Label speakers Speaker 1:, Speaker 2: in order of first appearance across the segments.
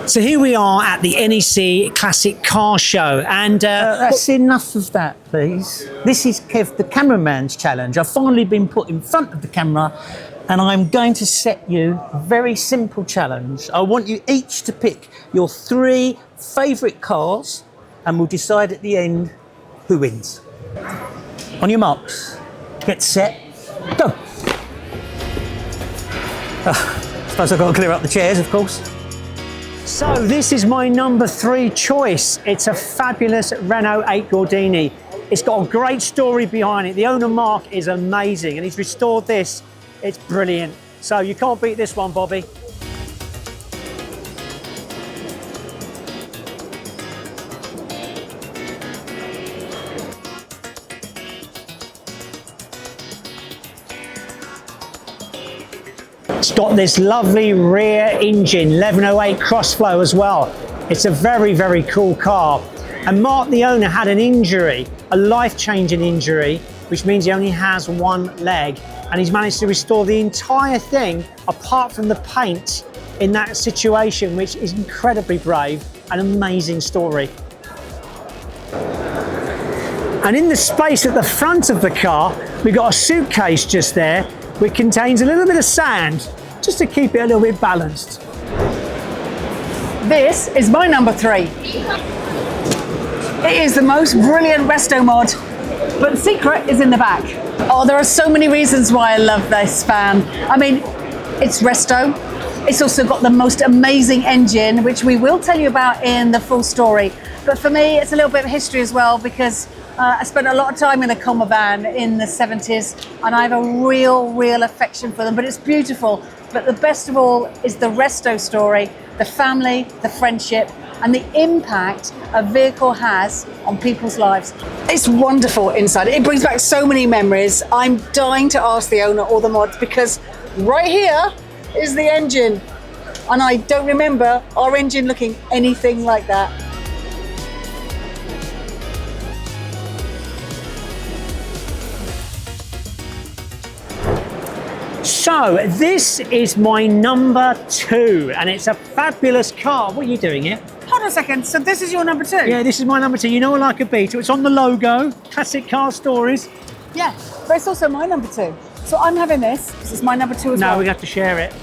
Speaker 1: So here we are at the NEC Classic Car Show, and
Speaker 2: that's enough of that, please. This is Kev, the cameraman's challenge. I've finally been put in front of the camera, and I'm going to set you a very simple challenge. I want you each to pick your 3 favourite cars, and we'll decide at the end who wins. On your marks, get set, go. Suppose I've got to clear up the chairs, of course.
Speaker 1: So this is my number 3 choice. It's a fabulous Renault 8 Gordini. It's got a great story behind it. The owner, Mark, is amazing, and he's restored this. It's brilliant. So you can't beat this one, Bobbie. It's got this lovely rear engine, 1108 Crossflow as well. It's a very, very cool car. And Mark, the owner, had an injury, a life-changing injury, which means he only has 1 leg. And he's managed to restore the entire thing, apart from the paint, in that situation, which is incredibly brave, an amazing story. And in the space at the front of the car, we've got a suitcase just there, which contains a little bit of sand, just to keep it a little bit balanced.
Speaker 3: This is my number 3. It is the most brilliant resto mod, but the secret is in the back. Oh, there are so many reasons why I love this van. I mean, it's resto. It's also got the most amazing engine, which we will tell you about in the full story. But for me, it's a little bit of history as well, because I spent a lot of time in a Commer van in the 70s, and I have a real affection for them, but it's beautiful. But the best of all is the resto story, the family, the friendship, and the impact a vehicle has on people's lives. It's wonderful inside. It brings back so many memories. I'm dying to ask the owner all the mods, because right here is the engine. And I don't remember our engine looking anything like that.
Speaker 1: So this is my number 2, and it's a fabulous car. What are you doing here?
Speaker 3: Hold on a second, so this is your number 2?
Speaker 1: Yeah, this is my number 2. You know I like a Beetle. It's on the logo, Classic Car Stories.
Speaker 3: Yeah, but it's also my number 2. So I'm having this, because it's my number 2 as well.
Speaker 1: No, we have to share it.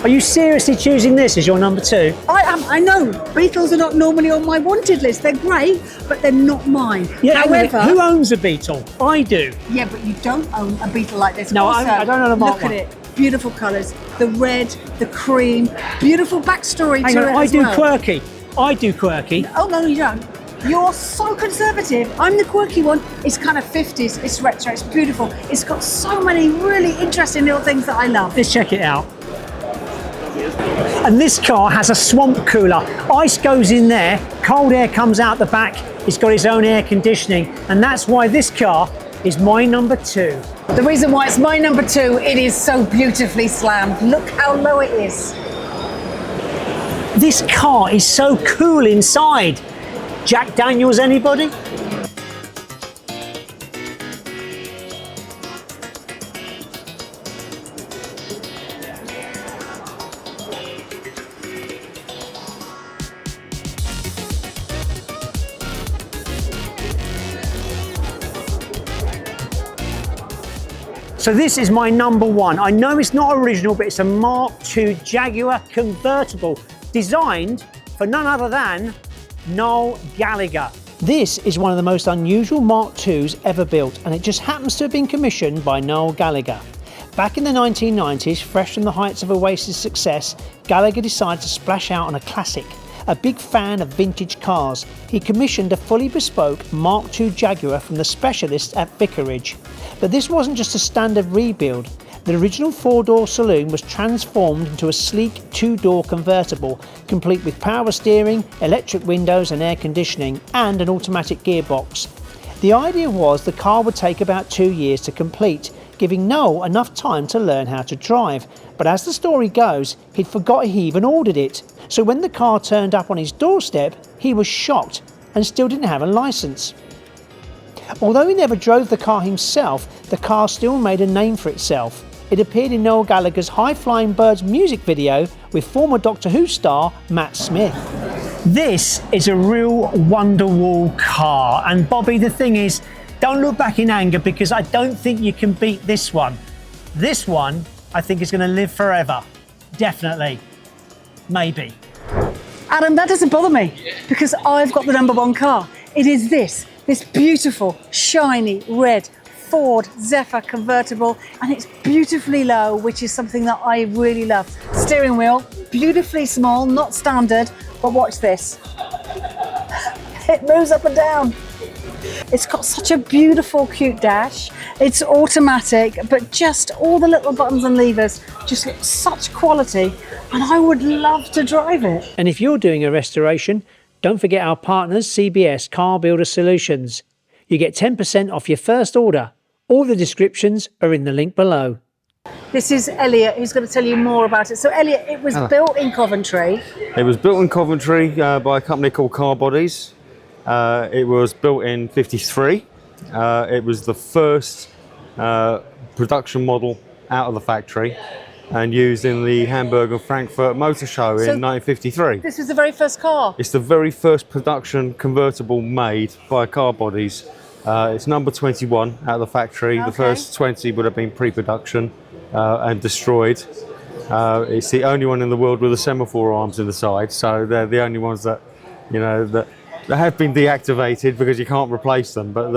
Speaker 1: Are you seriously choosing this as your number 2?
Speaker 3: I am, I know. Beetles are not normally on my wanted list. They're great, but they're not mine.
Speaker 1: Yeah,
Speaker 3: however,
Speaker 1: who owns a Beetle? I do.
Speaker 3: Yeah, but you don't own a Beetle like this.
Speaker 1: No,
Speaker 3: also,
Speaker 1: I don't own a Mark
Speaker 3: Look at it. Beautiful colours. The red, the cream. Beautiful backstory to it
Speaker 1: I
Speaker 3: as
Speaker 1: do
Speaker 3: well.
Speaker 1: quirky. I do quirky.
Speaker 3: Oh, no, you don't. You're so conservative. I'm the quirky one. It's kind of 50s. It's retro. It's beautiful. It's got so many really interesting little things that I love.
Speaker 1: Let's check it out. And this car has a swamp cooler. Ice goes in there, cold air comes out the back. It's got its own air conditioning, and that's why this car is my number 2.
Speaker 3: The reason why it's my number 2, it is so beautifully slammed. Look how low it is.
Speaker 1: This car is so cool inside. Jack Daniels, anybody? So this is my number 1. I know it's not original, but it's a Mark II Jaguar convertible designed for none other than Noel Gallagher. This is one of the most unusual Mark IIs ever built, and it just happens to have been commissioned by Noel Gallagher. Back in the 1990s, fresh from the heights of Oasis' success, Gallagher decided to splash out on a classic. A big fan of vintage cars, he commissioned a fully bespoke Mark II Jaguar from the specialists at Vicarage. But this wasn't just a standard rebuild. The original 4-door saloon was transformed into a sleek 2-door convertible, complete with power steering, electric windows and air conditioning, and an automatic gearbox. The idea was the car would take about 2 years to complete, giving Noel enough time to learn how to drive. But as the story goes, he'd forgot he even ordered it. So when the car turned up on his doorstep, he was shocked and still didn't have a license. Although he never drove the car himself, the car still made a name for itself. it appeared in Noel Gallagher's High Flying Birds music video with former Doctor Who star Matt Smith. This is a real Wonderwall car, and Bobbie, the thing is, don't look back in anger because I don't think you can beat this one. This one, I think, is going to live forever. Definitely. Maybe.
Speaker 3: Adam, that doesn't bother me because I've got the number one car. It is this beautiful, shiny, red Ford Zephyr convertible, and it's beautifully low, which is something that I really love. Steering wheel, beautifully small, not standard, but watch this. It moves up and down. It's got such a beautiful, cute dash. It's automatic, but just all the little buttons and levers just look such quality, and I would love to drive it.
Speaker 1: And if you're doing a restoration, don't forget our partners, CBS Car Builder Solutions. You get 10% off your first order. All the descriptions are in the link below.
Speaker 3: This is Elliot, who's going to tell you more about it. So Elliot, it was built in Coventry.
Speaker 4: It was built in Coventry by a company called Car Bodies. It was built in '53. It was the first production model out of the factory and used in the Hamburg and Frankfurt Motor Show in 1953.
Speaker 3: This was the very first car?
Speaker 4: It's the very first production convertible made by Car Bodies. It's number 21 out of the factory.
Speaker 3: Okay.
Speaker 4: The first 20 would have been pre-production and destroyed. It's the only one in the world with the semaphore arms in the side, so they're the only ones that, you know, that they have been deactivated because you can't replace them, but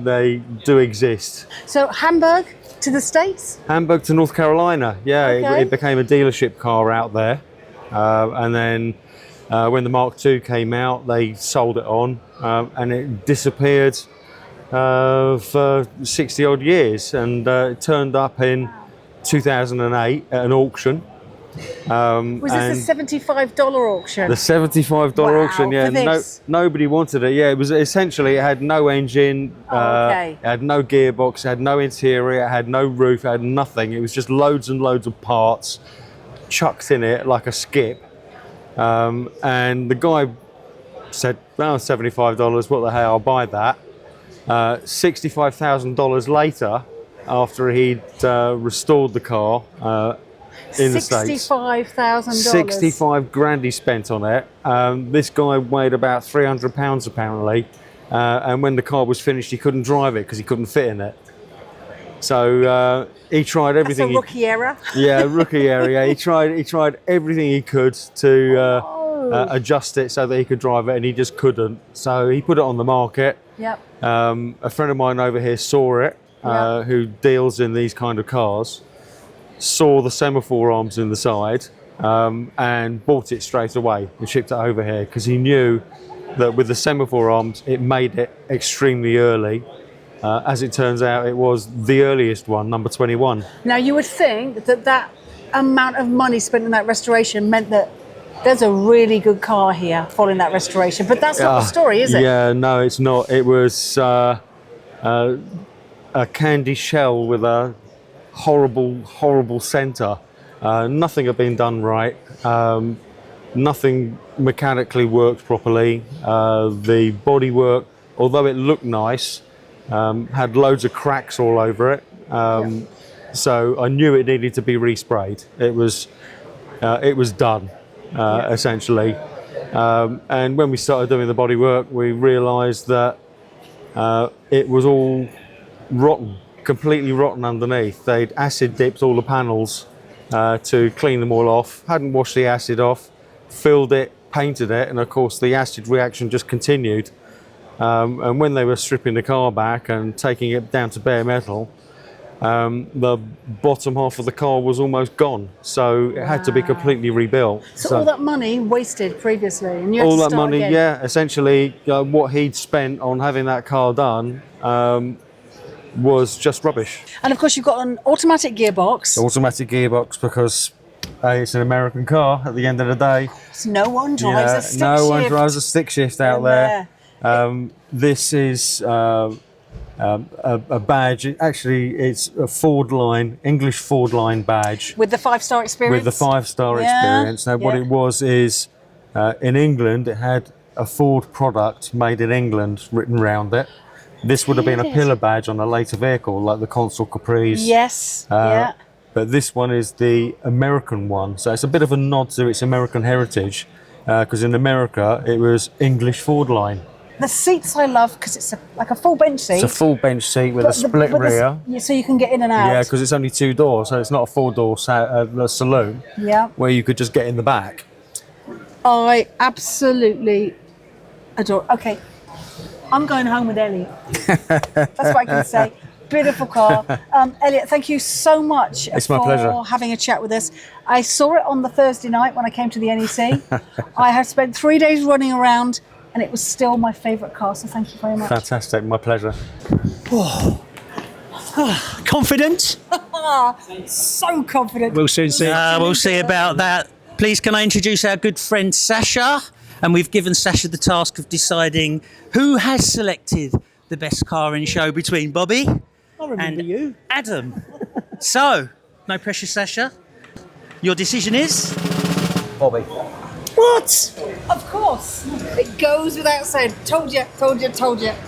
Speaker 4: they do exist.
Speaker 3: So Hamburg to the States?
Speaker 4: Hamburg to North Carolina, yeah.
Speaker 3: Okay.
Speaker 4: It became a dealership car out there. And then when the Mk2 came out, they sold it on and it disappeared for 60 odd years, and it turned up in 2008 at an auction.
Speaker 3: Was this a $75 auction?
Speaker 4: The $75 auction, yeah.
Speaker 3: For this?
Speaker 4: Nobody wanted it. Yeah, it was essentially, it had no engine,
Speaker 3: okay.
Speaker 4: It had no gearbox, it had no interior, it had no roof, it had nothing. It was just loads and loads of parts chucked in it like a skip. And the guy said, "Oh, $75, what the hell, I'll buy that." $65,000 later, after he'd restored the car in the States.
Speaker 3: $65,000.
Speaker 4: 65 grand he spent on it. This guy weighed about 300 pounds apparently, and when the car was finished he couldn't drive it because he couldn't fit in it. So he tried everything.
Speaker 3: That's a rookie error.
Speaker 4: Yeah, rookie area. He tried everything he could to adjust it so that he could drive it, and he just couldn't. So he put it on the market.
Speaker 3: Yep.
Speaker 4: A friend of mine over here saw it, who deals in these kind of cars, saw the semaphore arms in the side, and bought it straight away and shipped it over here because he knew that with the semaphore arms it made it extremely early. As it turns out, it was the earliest one, number 21.
Speaker 3: Now you would think that that amount of money spent in that restoration meant that there's a really good car here following that restoration, but that's not the story, is it?
Speaker 4: Yeah, no, it's not. It was a candy shell with a horrible centre. Nothing had been done right. Nothing mechanically worked properly. The bodywork, although it looked nice, had loads of cracks all over it. So I knew it needed to be resprayed. It was done. Essentially, and when we started doing the bodywork, we realised that it was all rotten, completely rotten underneath. They'd acid dipped all the panels to clean them all off, hadn't washed the acid off, filled it, painted it, and of course the acid reaction just continued. And when they were stripping the car back and taking it down to bare metal, the bottom half of the car was almost gone, so it had to be completely rebuilt.
Speaker 3: So all that money wasted previously, and you had
Speaker 4: all
Speaker 3: to
Speaker 4: that
Speaker 3: start
Speaker 4: money,
Speaker 3: again.
Speaker 4: yeah. Essentially, what he'd spent on having that car done was just rubbish.
Speaker 3: And of course, you've got an automatic gearbox.
Speaker 4: Automatic gearbox because it's an American car. At the end of the day,
Speaker 3: So no one drives a stick
Speaker 4: no
Speaker 3: shift.
Speaker 4: one drives a stick shift out
Speaker 3: in
Speaker 4: there. This is a badge. Actually, it's a Ford line, English Ford line badge.
Speaker 3: With the 5-star experience?
Speaker 4: With the 5-star experience. Now, what it was is, in England, it had a Ford product made in England written round it. This would have been a pillar badge on a later vehicle, like the Consul Capris.
Speaker 3: Yes,
Speaker 4: but this one is the American one. So it's a bit of a nod to its American heritage, because in America it was English Ford line.
Speaker 3: The seats I love because it's like a full bench seat.
Speaker 4: It's a full bench seat with a split rear.
Speaker 3: So you can get in and out.
Speaker 4: Yeah, because it's only 2 doors, so it's not a 4-door saloon.
Speaker 3: Yeah.
Speaker 4: Where you could just get in the back.
Speaker 3: I absolutely adore. Okay, I'm going home with Elliot. That's what I can say. Beautiful car. Elliot, thank you so much
Speaker 4: pleasure.
Speaker 3: having a chat with us. I saw it on the Thursday night when I came to the NEC. I have spent 3 days running around, and it was still my favourite car, so thank you very much.
Speaker 4: Fantastic, my pleasure.
Speaker 1: Confident?
Speaker 3: So confident.
Speaker 1: We'll soon see.
Speaker 2: We'll see about that. Please, can I introduce our good friend Sasha? And we've given Sasha the task of deciding who has selected the best car in show between Bobbie and
Speaker 1: you.
Speaker 2: Adam. So, no pressure, Sasha. Your decision is?
Speaker 5: Bobbie.
Speaker 3: What? Of course. It goes without saying. Told you.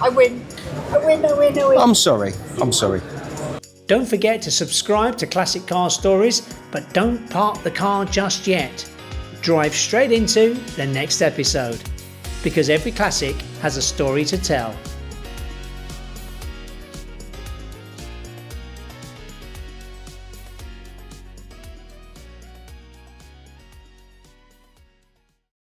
Speaker 3: I win.
Speaker 5: I'm sorry.
Speaker 1: Don't forget to subscribe to Classic Car Stories, but don't park the car just yet. Drive straight into the next episode, because every classic has a story to tell.